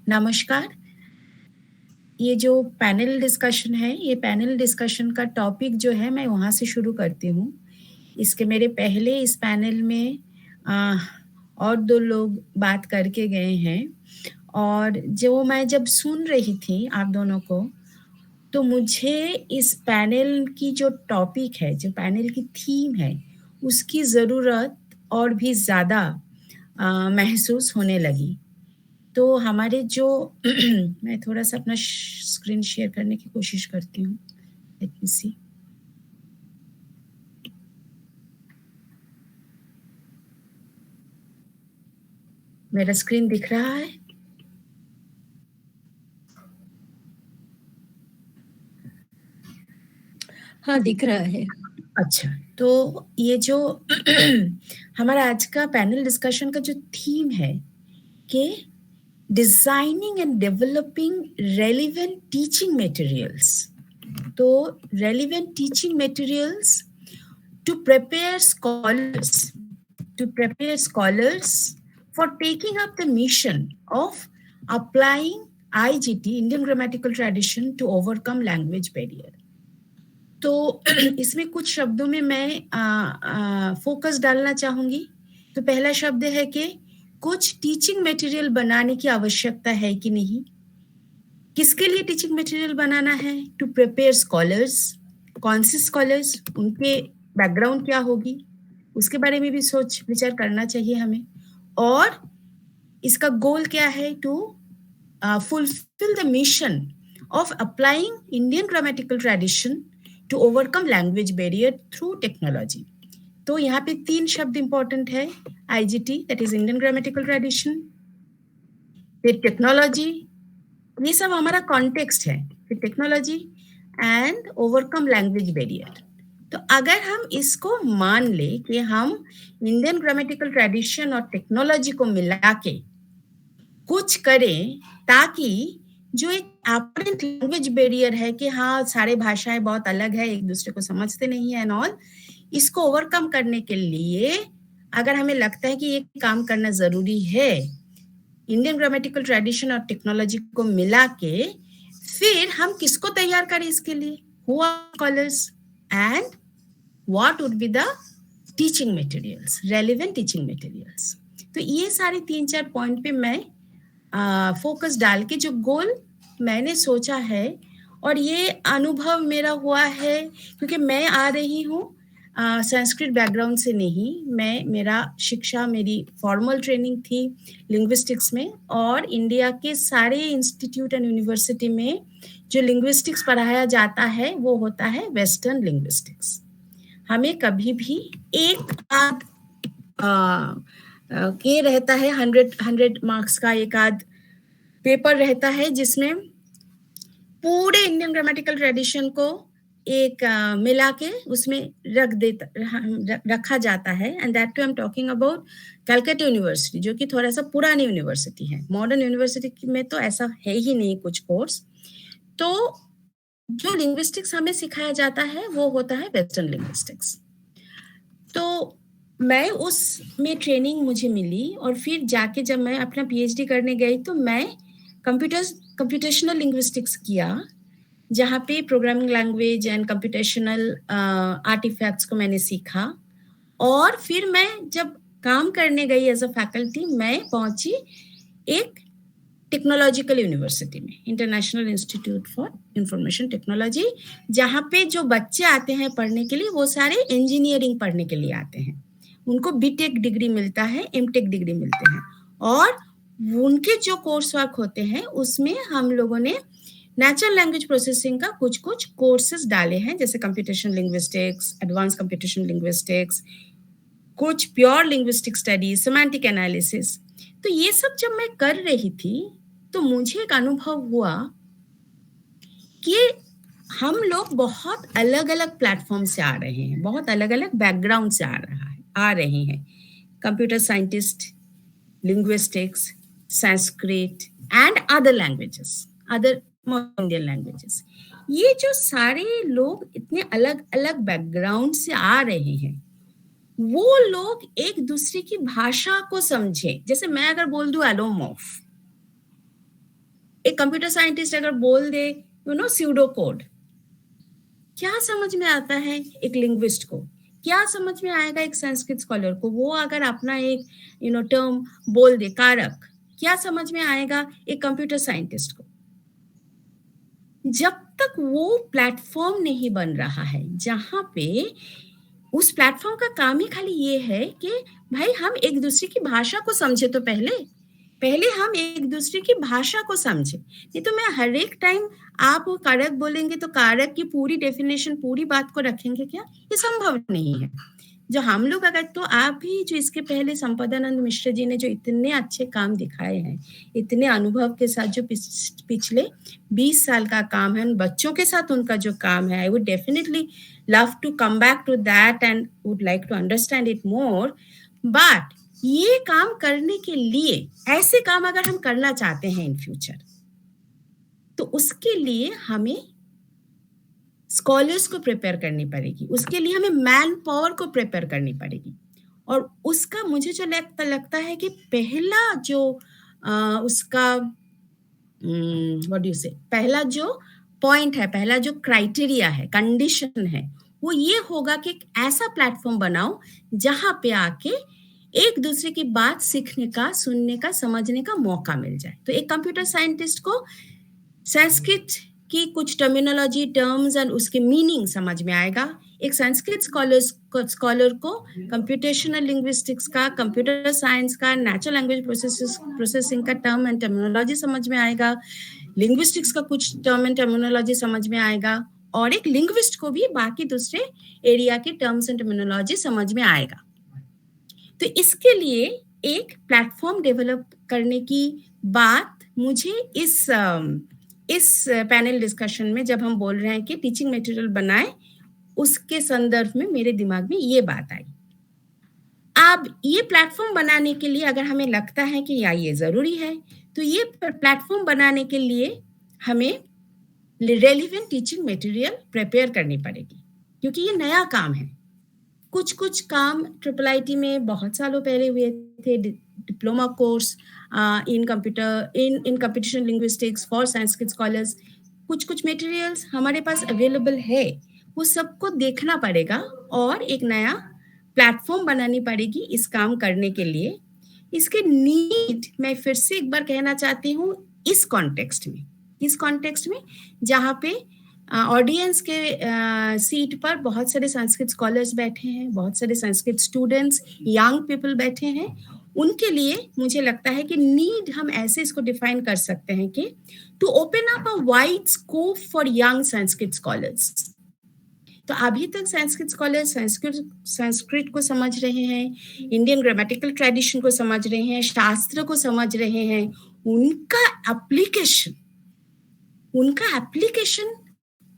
नमस्कार। ये जो पैनल डिस्कशन है, ये पैनल डिस्कशन का टॉपिक जो है मैं वहाँ से शुरू करती हूँ। इसके मेरे पहले इस पैनल में और 2 लोग बात करके गए हैं और जो मैं जब सुन रही थी आप दोनों को, तो मुझे इस पैनल की जो टॉपिक है, जो पैनल की थीम है, उसकी ज़रूरत और भी ज़्यादा महसूस होने लगी। तो हमारे जो मैं थोड़ा-सा अपना स्क्रीन शेयर करने की कोशिश करती हूँ। लेट मी सी। मेरा स्क्रीन दिख रहा है? हाँ, दिख रहा है। अच्छा, तो ये जो हमारा आज का पैनल डिस्कशन का जो थीम है कि designing and developing relevant teaching materials. तो relevant teaching materials to prepare scholars for taking up the mission of applying IGT, Indian grammatical tradition, to overcome language barrier. तो इसमें कुछ शब्दों में मैं फोकस डालना चाहूंगी। तो पहला शब्द है कि कुछ टीचिंग मटेरियल बनाने की आवश्यकता है कि नहीं। किसके लिए टीचिंग मटेरियल बनाना है? To prepare scholars. कौन से स्कॉलर्स, उनके बैकग्राउंड क्या होगी, उसके बारे में भी सोच विचार करना चाहिए हमें। और इसका गोल क्या है? To fulfil the mission of applying Indian grammatical tradition to overcome language barrier through technology. तो यहाँ पे 3 शब्द इंपॉर्टेंट है। IGT, that is Indian grammatical tradition, technology, ये सब हमारा कॉन्टेक्स्ट है, technology and overcome language barrier. तो अगर हम इसको मान ले कि हम इंडियन ग्रामेटिकल ट्रेडिशन और टेक्नोलॉजी को मिला के कुछ करें ताकि जो एक अपरेंट लैंग्वेज बैरियर है कि हाँ सारे भाषाएं बहुत अलग है, एक दूसरे को समझते नहीं है एंड ऑल, इसको ओवरकम करने के लिए अगर हमें लगता है कि ये काम करना जरूरी है, इंडियन ग्रामेटिकल ट्रेडिशन और टेक्नोलॉजी को मिला के, फिर हम किसको तैयार करें इसके लिए? Who are scholars and what would be the teaching materials, relevant teaching materials. तो ये सारे 3-4 पॉइंट पे मैं फोकस डाल के जो गोल मैंने सोचा है, और ये अनुभव मेरा हुआ है क्योंकि मैं आ रही हूँ संस्कृत बैकग्राउंड से नहीं। मेरी फॉर्मल ट्रेनिंग थी लिंग्विस्टिक्स में, और इंडिया के सारे इंस्टीट्यूट एंड यूनिवर्सिटी में जो लिंग्विस्टिक्स पढ़ाया जाता है वो होता है वेस्टर्न लिंग्विस्टिक्स। हमें कभी भी एक आध ये रहता है 100 मार्क्स का एक आध पेपर रहता है जिसमें पूरे इंडियन ग्रामेटिकल ट्रेडिशन को एक मिला के उसमें रखा जाता है। And that too I am talking about Calcutta University, जो कि थोड़ा सा पुरानी यूनिवर्सिटी है। मॉडर्न यूनिवर्सिटी में तो ऐसा है ही नहीं कुछ कोर्स। तो जो लिंग्विस्टिक्स हमें सिखाया जाता है वो होता है वेस्टर्न लिंग्विस्टिक्स। तो मैं उसमें ट्रेनिंग मुझे मिली, और फिर जाके जब मैं अपना PhD करने गई तो मैं कंप्यूटेशनल लिंग्विस्टिक्स किया, जहाँ पे programming language and computational artifacts को मैंने सीखा। और फिर मैं जब काम करने गई एज अ फैकल्टी, मैं पहुंची एक टेक्नोलॉजिकल यूनिवर्सिटी में, international institute for information technology, जहाँ पे जो बच्चे आते हैं पढ़ने के लिए वो सारे इंजीनियरिंग पढ़ने के लिए आते हैं। उनको BTech डिग्री मिलता है, MTech डिग्री मिलते हैं, और उनके जो कोर्स वर्क होते हैं उसमें हम लोगों ने नेचुरल लैंग्वेज प्रोसेसिंग का कुछ कोर्सेज डाले हैं, जैसे computational linguistics, advance computational linguistics, कुछ pure linguistic studies, semantic analysis. तो ये सब जब मैं कर रही थी तो मुझे एक अनुभव हुआ कि हम लोग बहुत अलग अलग प्लेटफॉर्म से आ रहे हैं, बहुत अलग अलग बैकग्राउंड से आ रहे हैं। Computer scientist, linguistics, Sanskrit and other languages, other Indian languages. ये जो सारे लोग इतने अलग अलग बैकग्राउंड से आ रहे हैं, वो लोग एक दूसरे की भाषा को समझे। जैसे मैं अगर बोल दूं एलोमॉर्फ, एक कंप्यूटर साइंटिस्ट अगर बोल दे स्यूडो कोड, क्या समझ में आता है एक लिंग्विस्ट को, क्या समझ में आएगा एक संस्कृत स्कॉलर को? वो अगर अपना एक टर्म बोल दे कारक, क्या समझ में आएगा एक कंप्यूटर साइंटिस्ट को? जब तक वो प्लेटफॉर्म नहीं बन रहा है जहां पे उस प्लेटफॉर्म का काम ही खाली ये है कि भाई हम एक दूसरे की भाषा को समझे, तो पहले हम एक दूसरे की भाषा को समझे। नहीं तो मैं हर एक टाइम आप कारक बोलेंगे तो कारक की पूरी डेफिनेशन, पूरी बात को रखेंगे क्या? ये संभव नहीं है। जो हम लोग अगर, तो आप ही जो इसके पहले संपदानंद मिश्र जी ने जो इतने अच्छे काम दिखाए हैं, इतने अनुभव के साथ जो पिछले 20 साल का काम है, बच्चों के साथ उनका जो काम है, I would definitely love to come back to that and would like to understand it more. But ये काम करने के लिए, ऐसे काम अगर हम करना चाहते हैं इन फ्यूचर, तो उसके लिए हमें स्कॉलर्स को प्रिपेयर करनी पड़ेगी, उसके लिए हमें मैन पावर को प्रिपेयर करनी पड़ेगी। और उसका मुझे जो लगता है कि पहला जो उसका व्हाट डू यू से, पहला जो पॉइंट है, पहला जो क्राइटेरिया है, कंडीशन है, वो ये होगा कि एक ऐसा प्लेटफॉर्म बनाओ जहां पे आके एक दूसरे की बात सीखने का, सुनने का, समझने का मौका मिल जाए। तो एक कंप्यूटर साइंटिस्ट को संस्कृत की कुछ टर्मिनोलॉजी, टर्म्स एंड उसके मीनिंग समझ में आएगा। एक संस्कृत स्कॉलर को कंप्यूटेशनल लिंग्विस्टिक्स का, कंप्यूटर साइंस का, नेचुरल लैंग्वेज प्रोसेसिंग का टर्म एंड टर्मिनोलॉजी समझ में आएगा, लिंग्विस्टिक्स का कुछ टर्म एंड टर्मिनोलॉजी समझ में आएगा, और एक लिंग्विस्ट को भी बाकी दूसरे एरिया के टर्म्स एंड टर्मिनोलॉजी समझ में आएगा। तो इसके लिए एक प्लेटफॉर्म डेवलप करने की बात मुझे इस पैनल डिस्कशन में, जब हम बोल रहे हैं कि टीचिंग मटेरियल बनाए, उसके संदर्भ में मेरे दिमाग में ये बात आई। अब ये प्लेटफॉर्म बनाने के लिए अगर हमें लगता है कि ये जरूरी है, तो ये प्लेटफॉर्म बनाने के लिए हमें रेलिवेंट टीचिंग मटेरियल प्रिपेयर करनी पड़ेगी, क्योंकि ये नया काम है। कुछ काम IIIT में बहुत सालों पहले हुए थे, diploma course in computational linguistics for Sanskrit scholars, कुछ मटेरियल्स हमारे पास अवेलेबल है, वो सबको देखना पड़ेगा और एक नया प्लेटफॉर्म बनानी पड़ेगी इस काम करने के लिए। इसके नीड मैं फिर से एक बार कहना चाहती हूँ, इस कॉन्टेक्स्ट में जहाँ पे ऑडियंस के सीट पर बहुत सारे संस्कृत स्कॉलर्स बैठे हैं, बहुत सारे संस्कृत स्टूडेंट्स, यंग पीपल बैठे हैं, उनके लिए मुझे लगता है कि नीड हम ऐसे इसको डिफाइन कर सकते हैं कि to open up a wide scope for young Sanskrit scholars. तो अभी तक संस्कृत स्कॉलर संस्कृत को समझ रहे हैं, इंडियन ग्रामेटिकल ट्रेडिशन को समझ रहे हैं, शास्त्र को समझ रहे हैं, उनका एप्लीकेशन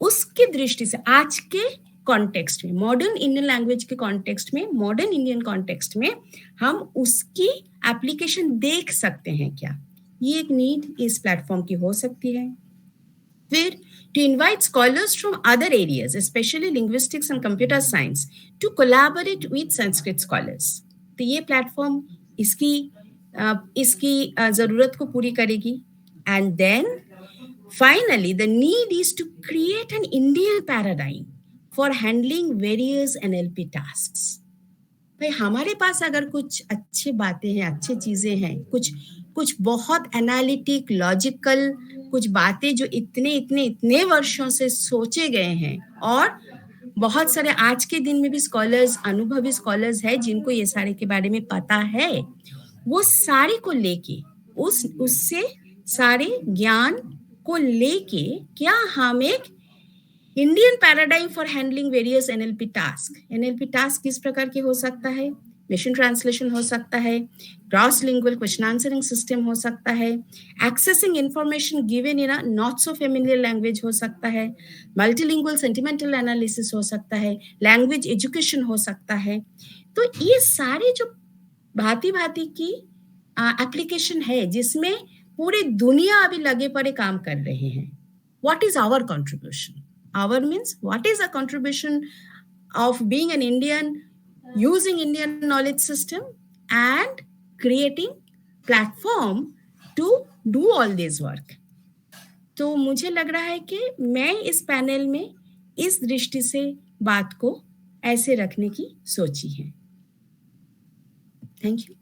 उसकी दृष्टि से आज के कॉन्टेक्स्ट में, मॉडर्न इंडियन लैंग्वेज के कॉन्टेक्स्ट में, मॉडर्न इंडियन कॉन्टेक्स्ट में हम उसकी एप्लीकेशन देख सकते हैं क्या? ये एक नीड इस प्लेटफॉर्म की हो सकती है। फिर to invite scholars from other areas, especially linguistics and computer science, to collaborate with Sanskrit scholars. तो ये प्लेटफॉर्म इसकी जरूरत को पूरी करेगी। And then finally the need is to create an Indian paradigm for handling various NLP tasks. भाई हमारे पास अगर कुछ अच्छी बातें हैं, अच्छी चीजें हैं, कुछ बहुत एनालिटिक, लॉजिकल कुछ बातें जो इतने वर्षों से सोचे गए हैं, और बहुत सारे आज के दिन में भी स्कॉलर्स, अनुभवी स्कॉलर्स हैं जिनको ये सारे के बारे में पता है, वो सारे को लेके, उससे सारे ज्ञान को लेके क्या हम एक Indian paradigm for handling various NLP task किस प्रकार के हो सकता है? मिशन ट्रांसलेशन हो सकता है, cross lingual question answering system हो सकता है, accessing information given in a not so familiar language हो सकता है, मल्टीलिंगुअल सेंटिमेंटल एनालिसिस हो सकता है, लैंग्वेज एजुकेशन हो सकता है। तो ये सारे जो भांति की एप्लीकेशन है जिसमें पूरी दुनिया अभी लगे पड़े काम कर रहे हैं। What is our contribution? Our means what is a contribution of being an Indian using Indian knowledge system and creating platform to do all this work. तो मुझे लग रहा है कि मैं इस पैनल में इस दृष्टि से बात को ऐसे रखने की सोची है. Thank you.